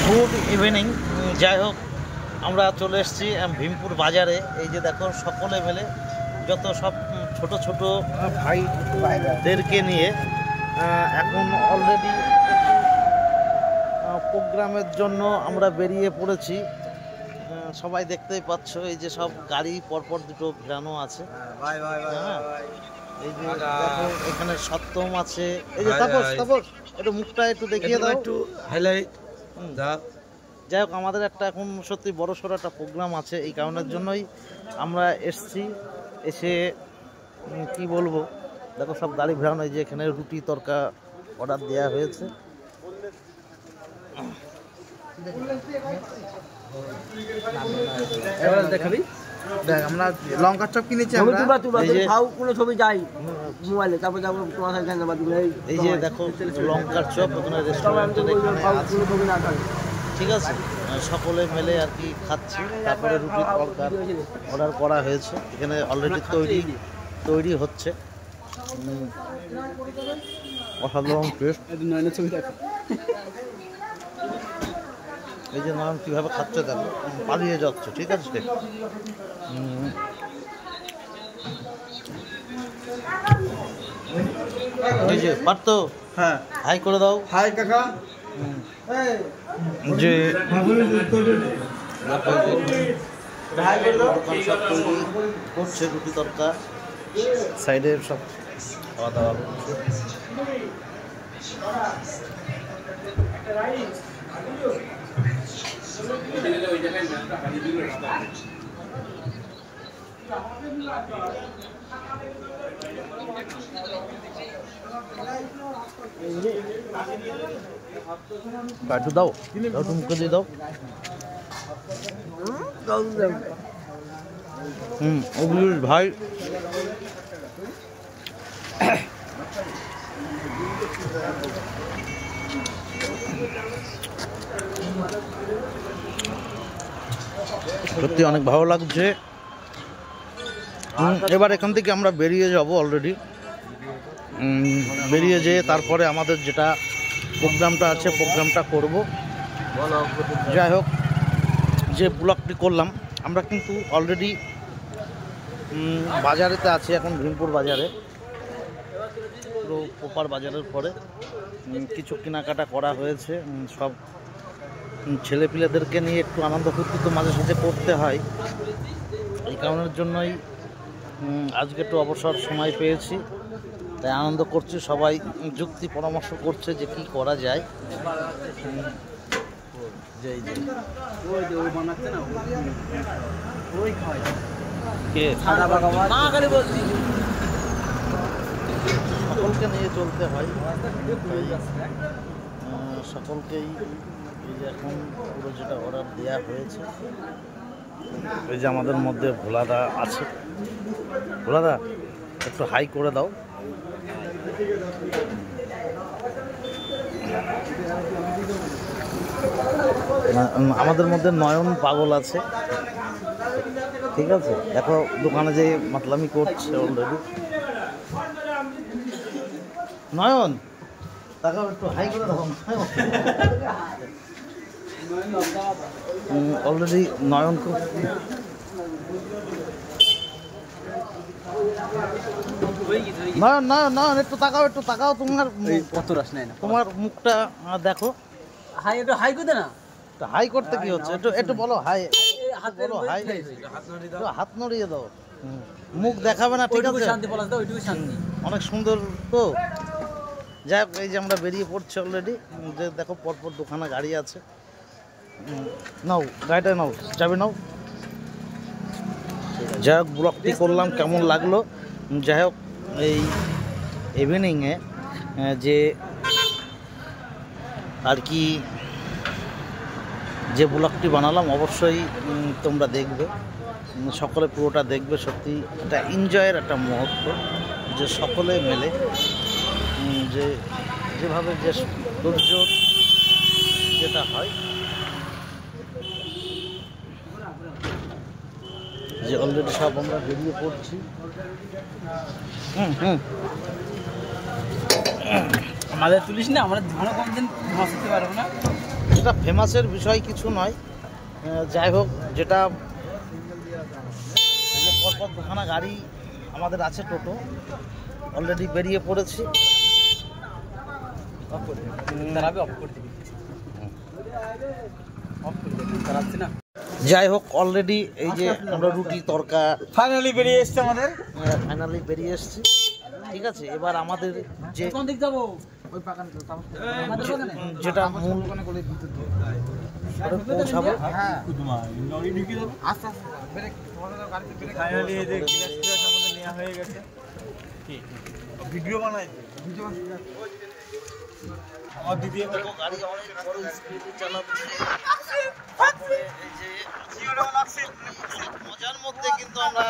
Good evening. যাই হোক, আমরা চলে এসেছি ভীমপুর বাজারে। এই যে দেখো, সকলে মিলে যত সব ছোট ছোট ভাইদেরকে নিয়ে এখন অলরেডি প্রোগ্রামের জন্য আমরা বেরিয়ে পড়েছি। সবাই দেখতেই পাচ্ছ, এই যে সব গাড়ি পরপর দুটো ভিড়ানো আছে। এই যে দেখো, এখানে সত্যম আছে। এই যে তাপস, একটু মুখটা একটু দেখিয়ে দাও, একটু হাইলাইট। যাই হোক, আমাদের একটা এখন সত্যি বড় সড়ো একটা প্রোগ্রাম আছে, এই কারণের জন্যই আমরা এসছি। এসে কি বলবো, দেখো সব গাড়ি ভিড়ানো। এই যে এখানে রুটি তরকা অর্ডার দেওয়া হয়েছে। দেখাবি দেখ, আমরা লঙ্কার চপ কিনেছি। ছবি যাই মোবাইলে, তারপর যাবো তোমার। এই যে দেখো লঙ্কার চপ ওখানে রেস্টুরেন্টে ঠিক আছে, সকলে মিলে আর কি খাচ্ছি। তারপরে রুটি তরকা অর্ডার করা হয়েছে, এখানে অলরেডি তৈরি হচ্ছে। অসাধারণ টেস্ট। এই যে নয়ন কীভাবে খাচ্ছে দেখো, পালিয়ে যাচ্ছে। ঠিক আছে, এই যে পারতো, হ্যাঁ হাই করে দাও। হাই কাকা। যে করছে রুটি তরকা, সাইডে সব খাওয়া দাওয়া। কাটু দাও, একটু মুখে দিয়ে দাও। ভাই সত্যি অনেক ভালো লাগছে। এবার এখান থেকে আমরা বেরিয়ে যাব। অলরেডি বেরিয়ে যেয়ে তারপরে আমাদের যেটা প্রোগ্রামটা আছে প্রোগ্রামটা করব। যাই হোক, যে ব্লগটি করলাম, আমরা কিন্তু অলরেডি বাজারেতে আছি এখন, ভীমপুর বাজারে। পুরো প্রপার বাজারের পরে কিছু কেনাকাটা করা হয়েছে। সব ছেলেপিলেদেরকে নিয়ে একটু আনন্দ ফুর্তি তো মাঝে সাঝে করতে হয়, এই কারণের জন্যই আজকে একটু অবসর সময় পেয়েছি, তাই আনন্দ করছি। সবাই যুক্তি পরামর্শ করছে যে কি করা যায়। সকলকে নিয়ে চলতে হয়, সকলকেই। এই যে এখন পুরো যেটা অর্ডার দেওয়া হয়েছে, এই যে আমাদের মধ্যে ভোলাদা আছে। ভোলাদা, একটু হাই করে দাও। আমাদের মধ্যে নয়ন পাগল আছে, ঠিক আছে। দেখো দোকানে যে মাতলামি করছে অলরেডি। নয়ন, তাকে একটু হাই করে দাও। অলরেডি নয়ন খুব নয়ন নয়ন নয়ন একটু তাকাও, একটু তাকাও। তোমার মুখটা দেখো। হাই, একটু হাই করে দে না। হাই করতে কি হচ্ছে, একটু একটু বলো হাই, বলো হাই। হাত নড়িয়ে দাও, মুখ দেখাবে না, ঠিক আছে। অনেক সুন্দর তো। যাই হোক, এই যে আমরা বেরিয়ে পড়ছি অলরেডি। যে দেখো পরপর দোকানে গাড়ি আছে। নাও গাড়িটা, নাও চাবি নাও। যাই হোক, ব্লগটি করলাম, কেমন লাগলো। যাই হোক, এই ইভিনিংয়ে যে আর কি যে ব্লগটি বানালাম, অবশ্যই তোমরা দেখবে, সকলে পুরোটা দেখবে। সত্যি একটা এনজয়ের একটা মুহূর্ত, যে সকলে মেলে যে যেভাবে যে সৌন্দর্য যেটা হয়, যে অলরেডি সব আমরা বেরিয়ে পড়ছি। আমাদের তুলিস না, আমরা ধানও কোনদিন মাছ দিতে পারবো না। এটা ফেমাসের বিষয় কিছু নয়, যাই হোক, যেটা পরপর দুখানা গাড়ি আমাদের আছে, টোটো অলরেডি বেরিয়ে পড়েছি। যাই হোক, অলরেডি এই যে আমরা রুটি তরকা ফাইনালি বেরিয়ে এসছে আমাদের, ফাইনালি বেরিয়ে এসছি। ঠিক আছে, এবার আমাদের যে যেটা মূল পৌঁছাবো, ভিডিও বানাই আমার দিদি গাড়ি অনেক বড় স্পিডে চালাচ্ছে, মজার মধ্যে কিন্তু আমরা